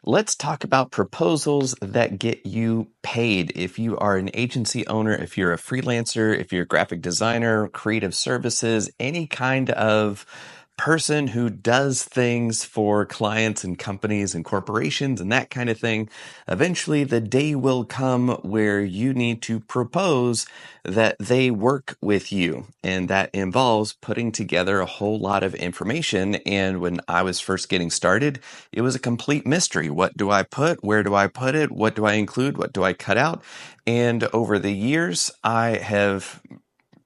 Let's talk about proposals that get you paid. If you are an agency owner, if you're a freelancer, if you're a graphic designer, creative services, any kind of person who does things for clients and companies and corporations and that kind of thing, eventually the day will come where you need to propose that they work with you. And that involves putting together a whole lot of information. And when I was first getting started, it was a complete mystery. What do I put? Where do I put it? What do I include? What do I cut out? And over the years, I have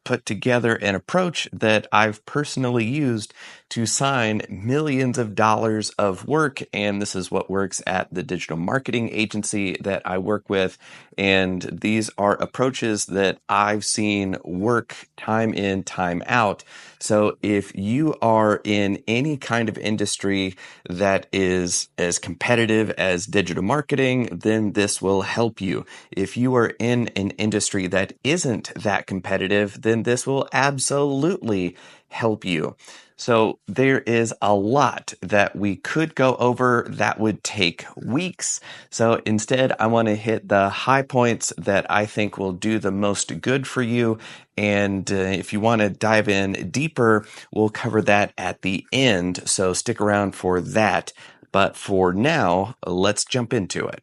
put together an approach that I've personally used to sign millions of dollars of work. And this is what works at the digital marketing agency that I work with. And these are approaches that I've seen work time in, time out. So if you are in any kind of industry that is as competitive as digital marketing, then this will help you. If you are in an industry that isn't that competitive, then this will absolutely help you. So there is a lot that we could go over that would take weeks. So instead, I want to hit the high points that I think will do the most good for you. And if you want to dive in deeper, we'll cover that at the end. So stick around for that. But for now, let's jump into it.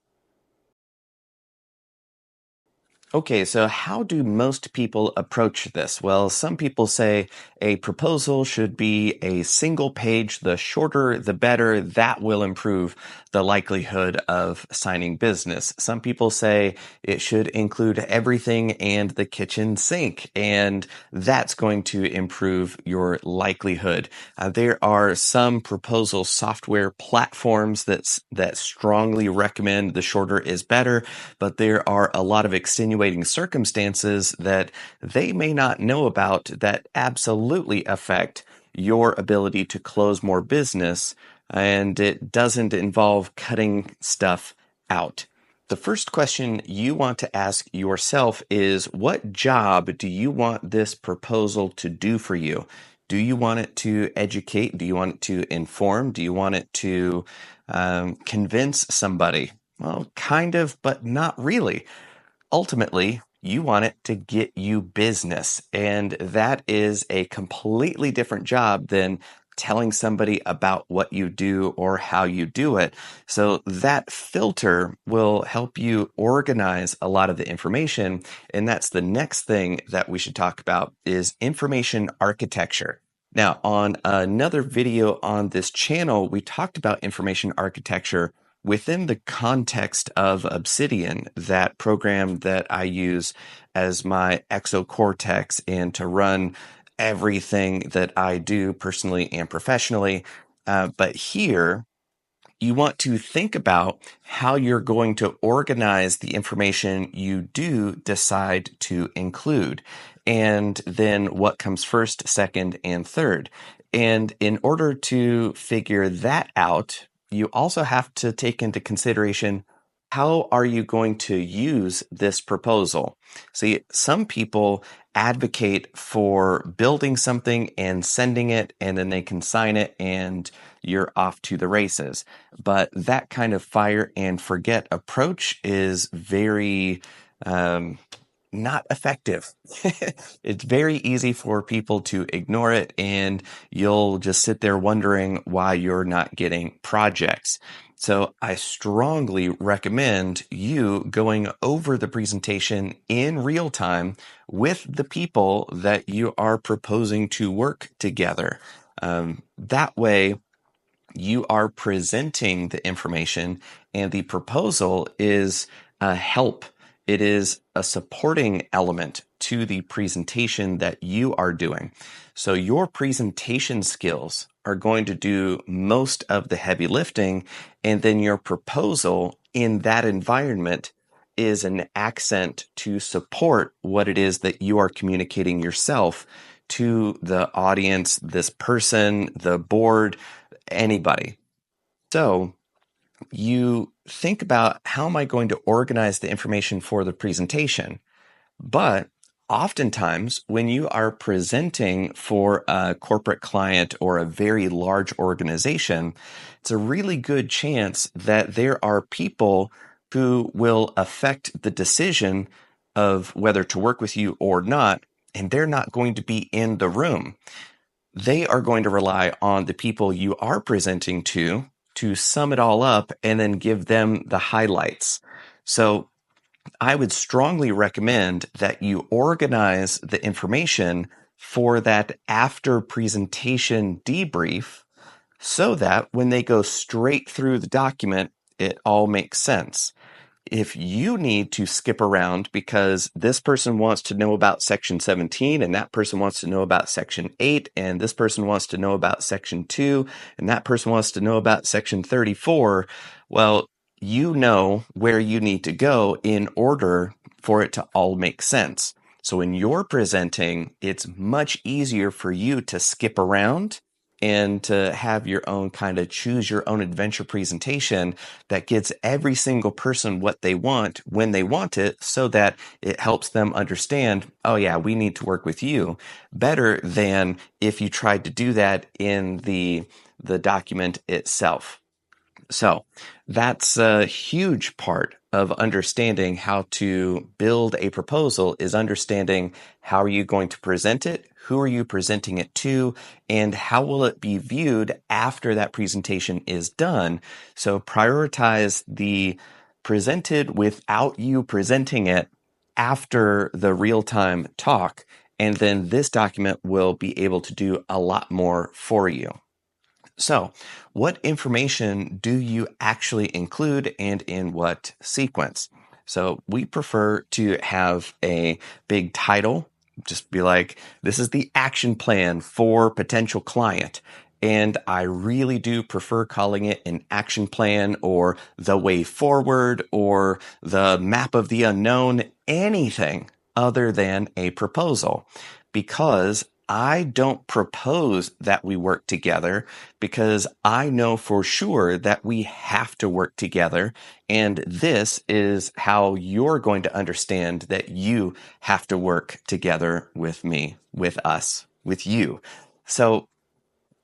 Okay, so how do most people approach this? Well, some people say a proposal should be a single page. The shorter, the better. That will improve the likelihood of signing business. Some people say it should include everything and the kitchen sink, and that's going to improve your likelihood. There are some proposal software platforms that strongly recommend the shorter is better, but there are a lot of extenuating circumstances that they may not know about that absolutely affect your ability to close more business, and it doesn't involve cutting stuff out. The first question you want to ask yourself is, what job do you want this proposal to do for you? Do you want it to educate? Do you want it to inform? Do you want it to convince somebody? Well, kind of, but not really. Ultimately, you want it to get you business, and that is a completely different job than telling somebody about what you do or how you do it. So that filter will help you organize a lot of the information, and that's the next thing that we should talk about is information architecture. Now, on another video on this channel, we talked about information architecture within the context of Obsidian, that program that I use as my exocortex and to run everything that I do personally and professionally. But here, you want to think about how you're going to organize the information you do decide to include, and then what comes first, second, and third. And in order to figure that out, you also have to take into consideration, how are you going to use this proposal? See, some people advocate for building something and sending it, and then they can sign it and you're off to the races. But that kind of fire and forget approach is very not effective. It's very easy for people to ignore it, and you'll just sit there wondering why you're not getting projects. So I strongly recommend you going over the presentation in real time with the people that you are proposing to work together. That way, you are presenting the information, and the proposal is a help. It is a supporting element to the presentation that you are doing. So your presentation skills are going to do most of the heavy lifting, and then your proposal in that environment is an accent to support what it is that you are communicating yourself to the audience, this person, the board, anybody. So you think about, how am I going to organize the information for the presentation? But Oftentimes, when you are presenting for a corporate client or a very large organization, it's a really good chance that there are people who will affect the decision of whether to work with you or not, and they're not going to be in the room. They are going to rely on the people you are presenting to sum it all up and then give them the highlights. So I would strongly recommend that you organize the information for that after presentation debrief so that when they go straight through the document, it all makes sense. If you need to skip around because this person wants to know about section 17 and that person wants to know about section 8 and this person wants to know about section 2 and that person wants to know about section 34, well, you know where you need to go in order for it to all make sense. So when you're presenting, it's much easier for you to skip around and to have your own kind of choose your own adventure presentation that gets every single person what they want when they want it so that it helps them understand, oh yeah, we need to work with you, better than if you tried to do that in the document itself. So that's a huge part of understanding how to build a proposal is understanding how are you going to present it, who are you presenting it to, and how will it be viewed after that presentation is done. So prioritize the presented without you presenting it after the real-time talk, and then this document will be able to do a lot more for you. So, what information do you actually include and in what sequence? So, we prefer to have a big title, just be like, this is the action plan for potential client. And I really do prefer calling it an action plan or the way forward or the map of the unknown, anything other than a proposal, because I don't propose that we work together because I know for sure that we have to work together. And this is how you're going to understand that you have to work together with me, with us, with you. So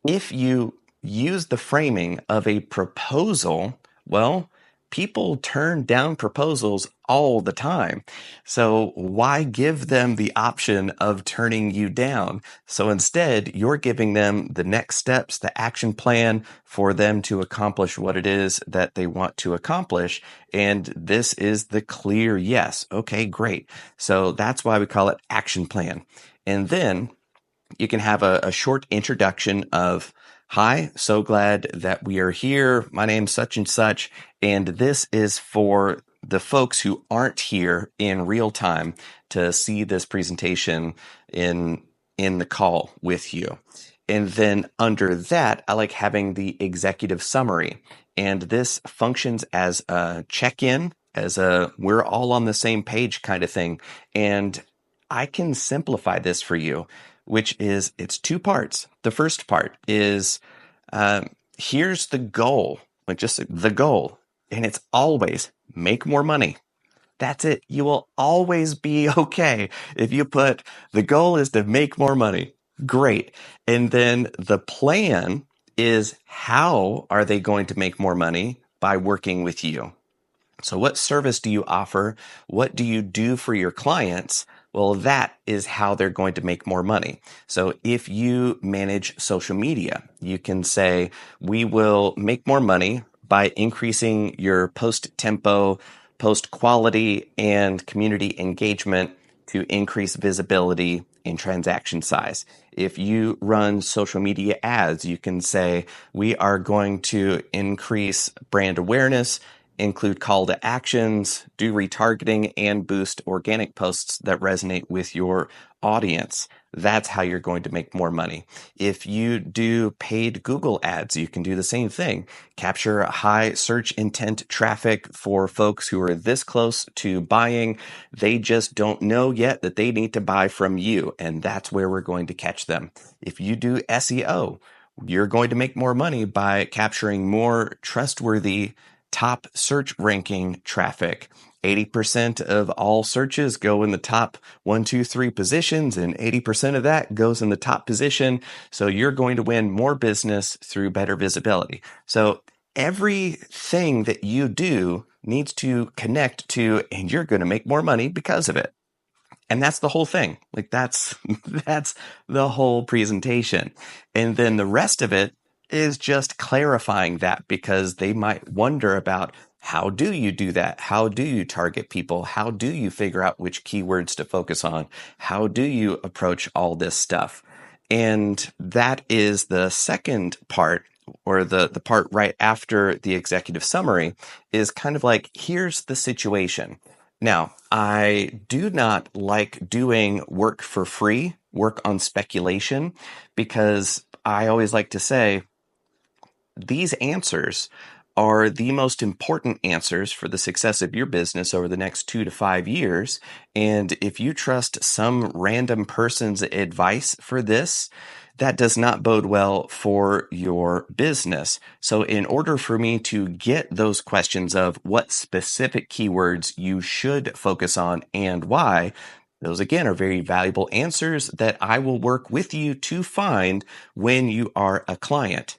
if you use the framing of a proposal, well, people turn down proposals all the time. So why give them the option of turning you down? So instead, you're giving them the next steps, the action plan for them to accomplish what it is that they want to accomplish. And this is the clear yes. Okay, great. So that's why we call it action plan. And then you can have a short introduction of, hi, so glad that we are here. My name's such and such, and this is for the folks who aren't here in real time to see this presentation in the call with you. And then under that, I like having the executive summary. And this functions as a check-in, as a we're all on the same page kind of thing. And I can simplify this for you, which is it's two parts. The first part is here's the goal, like just the goal, and it's always make more money. That's it. You will always be okay if you put the goal is to make more money. Great. And then the plan is how are they going to make more money by working with you? So what service do you offer? What do you do for your clients? Well, that is how they're going to make more money. So if you manage social media, you can say, we will make more money by increasing your post tempo, post quality, and community engagement to increase visibility and transaction size. If you run social media ads, you can say, we are going to increase brand awareness, include call to actions, do retargeting, and boost organic posts that resonate with your audience. That's how you're going to make more money. If you do paid Google ads, you can do the same thing. Capture high search intent traffic for folks who are this close to buying. They just don't know yet that they need to buy from you, and that's where we're going to catch them. If you do SEO, you're going to make more money by capturing more trustworthy top search ranking traffic. 80% of all searches go in the top 1, 2, 3 positions, and 80% of that goes in the top position. So you're going to win more business through better visibility. So everything that you do needs to connect to, and you're going to make more money because of it. And that's the whole thing. Like that's that's the whole presentation. And then the rest of it is just clarifying that, because they might wonder about, how do you do that? How do you target people? How do you figure out which keywords to focus on? How do you approach all this stuff? And that is the second part, or the part right after the executive summary, is kind of like, here's the situation. Now, I do not like doing work for free, work on speculation, because I always like to say these answers are the most important answers for the success of your business over the next 2 to 5 years. And if you trust some random person's advice for this, that does not bode well for your business. So in order for me to get those questions of what specific keywords you should focus on and why, those again are very valuable answers that I will work with you to find when you are a client.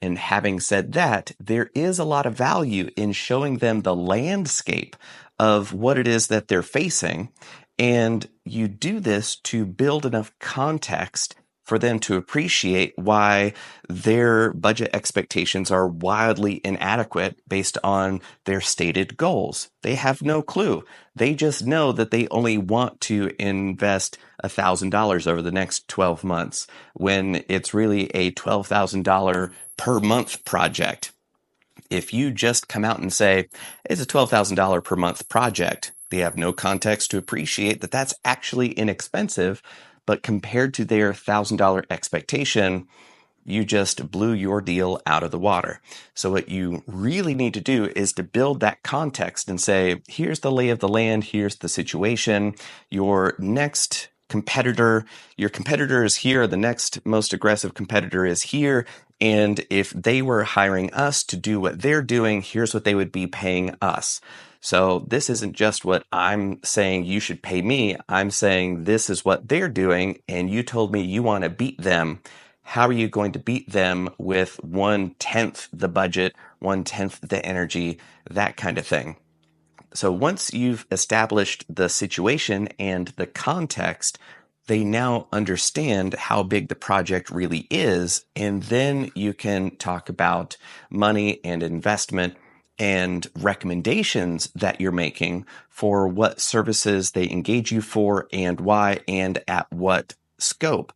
And having said that, there is a lot of value in showing them the landscape of what it is that they're facing. And you do this to build enough context for them to appreciate why their budget expectations are wildly inadequate based on their stated goals. They have no clue. They just know that they only want to invest $1,000 over the next 12 months, when it's really a $12,000 per month project. If you just come out and say it's a $12,000 per month project, they have no context to appreciate that that's actually inexpensive, but compared to their $1,000 expectation, you just blew your deal out of the water. So what you really need to do is to build that context and say, here's the lay of the land, here's the situation. Your next competitor, your competitor is here, the next most aggressive competitor is here. And if they were hiring us to do what they're doing, here's what they would be paying us. So this isn't just what I'm saying you should pay me. I'm saying this is what they're doing, and you told me you want to beat them. How are you going to beat them with 1/10 the budget, 1/10 the energy, that kind of thing? So once you've established the situation and the context, they now understand how big the project really is. And then you can talk about money and investment and recommendations that you're making for what services they engage you for and why and at what scope.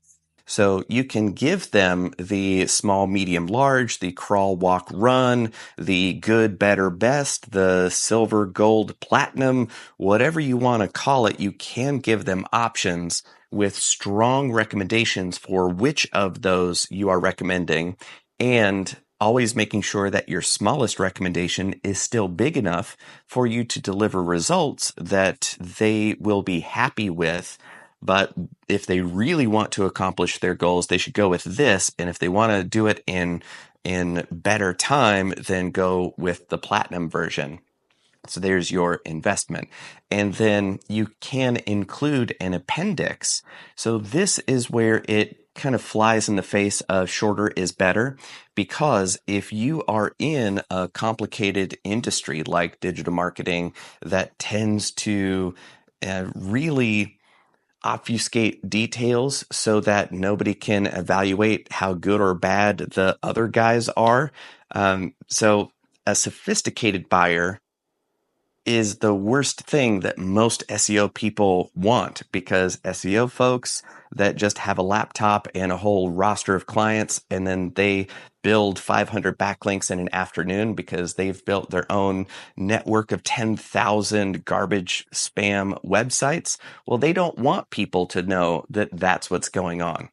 So you can give them the small, medium, large, the crawl, walk, run, the good, better, best, the silver, gold, platinum, whatever you want to call it. You can give them options with strong recommendations for which of those you are recommending, and always making sure that your smallest recommendation is still big enough for you to deliver results that they will be happy with. But if they really want to accomplish their goals, they should go with this. And if they want to do it in better time, then go with the platinum version. So there's your investment. And then you can include an appendix. So this is where it kind of flies in the face of shorter is better, because if you are in a complicated industry like digital marketing that tends to really obfuscate details so that nobody can evaluate how good or bad the other guys are. So a sophisticated buyer is the worst thing that most SEO people want, because SEO folks that just have a laptop and a whole roster of clients, and then they build 500 backlinks in an afternoon because they've built their own network of 10,000 garbage spam websites. Well, they don't want people to know that that's what's going on.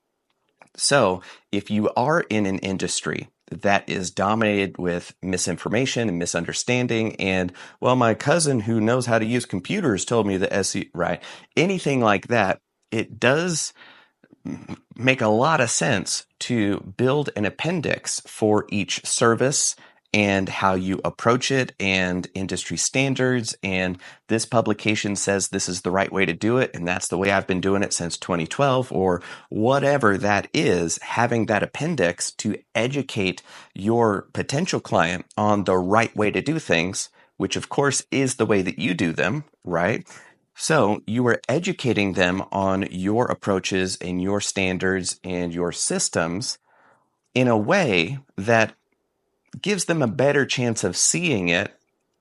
So if you are in an industry that is dominated with misinformation and misunderstanding, and, well, my cousin who knows how to use computers told me the SEO, right? Anything like that, it does make a lot of sense to build an appendix for each service and how you approach it and industry standards. And this publication says this is the right way to do it. And that's the way I've been doing it since 2012 or whatever that is. Having that appendix to educate your potential client on the right way to do things, which of course is the way that you do them, right? So you are educating them on your approaches and your standards and your systems in a way that gives them a better chance of seeing it,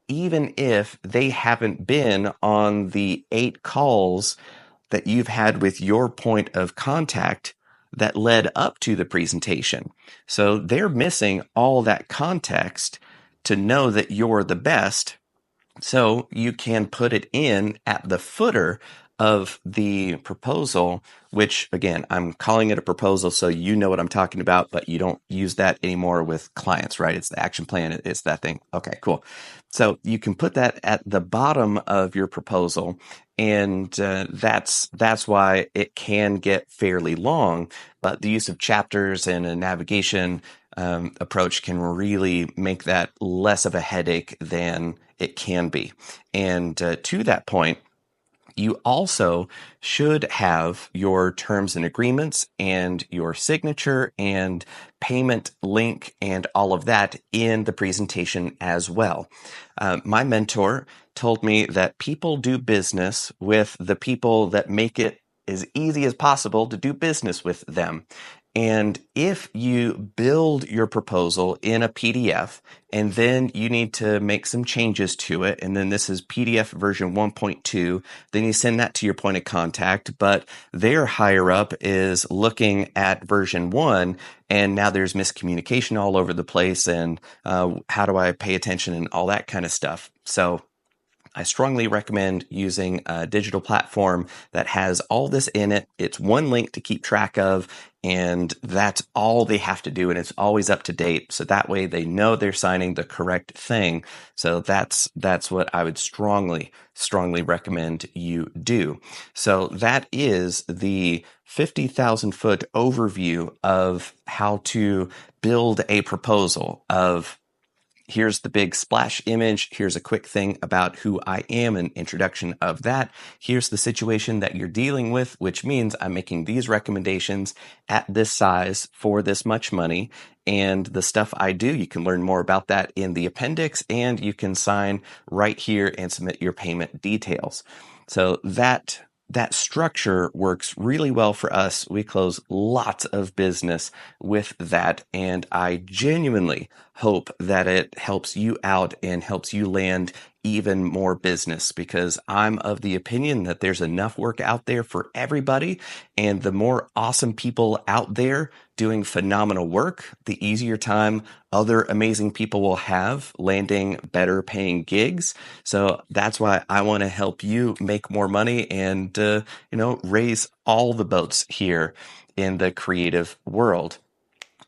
even if they haven't been on the 8 calls that you've had with your point of contact that led up to the presentation. So they're missing all that context to know that you're the best. So you can put it in at the footer of the proposal, which again, I'm calling it a proposal so you know what I'm talking about, but you don't use that anymore with clients, right? It's the action plan. It's that thing. Okay, cool. So you can put that at the bottom of your proposal, and that's why it can get fairly long. But the use of chapters and a navigation approach can really make that less of a headache than it can be. And to that point, you also should have your terms and agreements and your signature and payment link and all of that in the presentation as well. My mentor told me that people do business with the people that make it as easy as possible to do business with them. And if you build your proposal in a PDF and then you need to make some changes to it, and then this is PDF version 1.2, then you send that to your point of contact, but their higher up is looking at version 1, and now there's miscommunication all over the place, and how do I pay attention and all that kind of stuff. So I strongly recommend using a digital platform that has all this in it. It's one link to keep track of, and that's all they have to do, and it's always up to date. So that way they know they're signing the correct thing. So that's what I would strongly recommend you do. So that is the 50,000 foot overview of how to build a proposal of here's the big splash image. Here's a quick thing about who I am, an introduction of that. Here's the situation that you're dealing with, which means I'm making these recommendations at this size for this much money. And the stuff I do, you can learn more about that in the appendix, and you can sign right here and submit your payment details. So that structure works really well for us. We close lots of business with that, and I genuinely hope that it helps you out and helps you land even more business, because I'm of the opinion that there's enough work out there for everybody, and the more awesome people out there doing phenomenal work, the easier time other amazing people will have landing better paying gigs. So that's why I want to help you make more money and raise all the boats here in the creative world.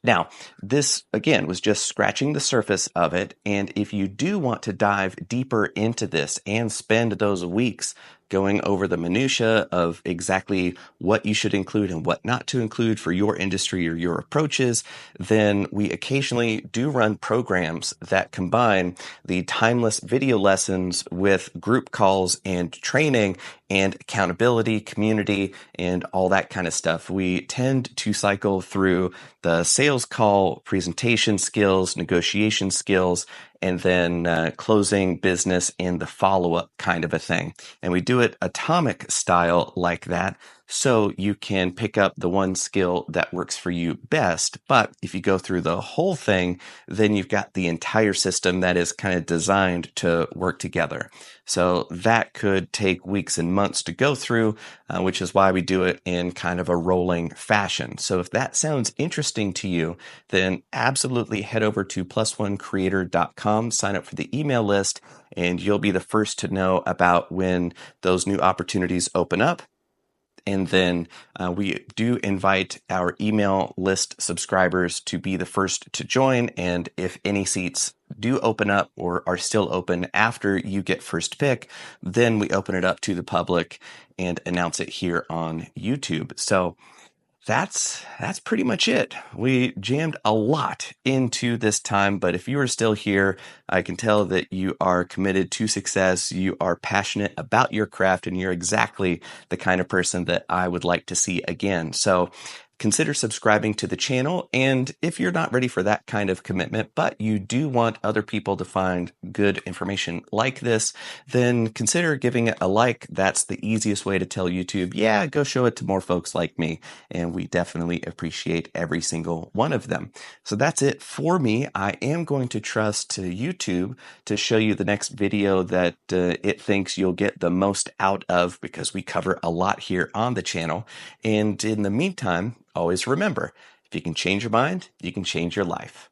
Now, this, again, was just scratching the surface of it. And if you do want to dive deeper into this and spend those weeks going over the minutia of exactly what you should include and what not to include for your industry or your approaches, then we occasionally do run programs that combine the timeless video lessons with group calls and training and accountability, community, and all that kind of stuff. We tend to cycle through the sales call, presentation skills, negotiation skills, and then closing business in the follow-up kind of a thing. And we do it atomic style like that, so you can pick up the one skill that works for you best. But if you go through the whole thing, then you've got the entire system that is kind of designed to work together. So that could take weeks and months to go through, which is why we do it in kind of a rolling fashion. So if that sounds interesting to you, then absolutely head over to plusoncreator.com, sign up for the email list, and you'll be the first to know about when those new opportunities open up. And then we do invite our email list subscribers to be the first to join. And if any seats do open up or are still open after you get first pick, then we open it up to the public and announce it here on YouTube. So That's pretty much it. We jammed a lot into this time, but if you are still here, I can tell that you are committed to success. You are passionate about your craft, and you're exactly the kind of person that I would like to see again. So consider subscribing to the channel. And if you're not ready for that kind of commitment, but you do want other people to find good information like this, then consider giving it a like. That's the easiest way to tell YouTube, yeah, go show it to more folks like me. And we definitely appreciate every single one of them. So that's it for me. I am going to trust to YouTube to show you the next video that it thinks you'll get the most out of, because we cover a lot here on the channel. And in the meantime, always remember, if you can change your mind, you can change your life.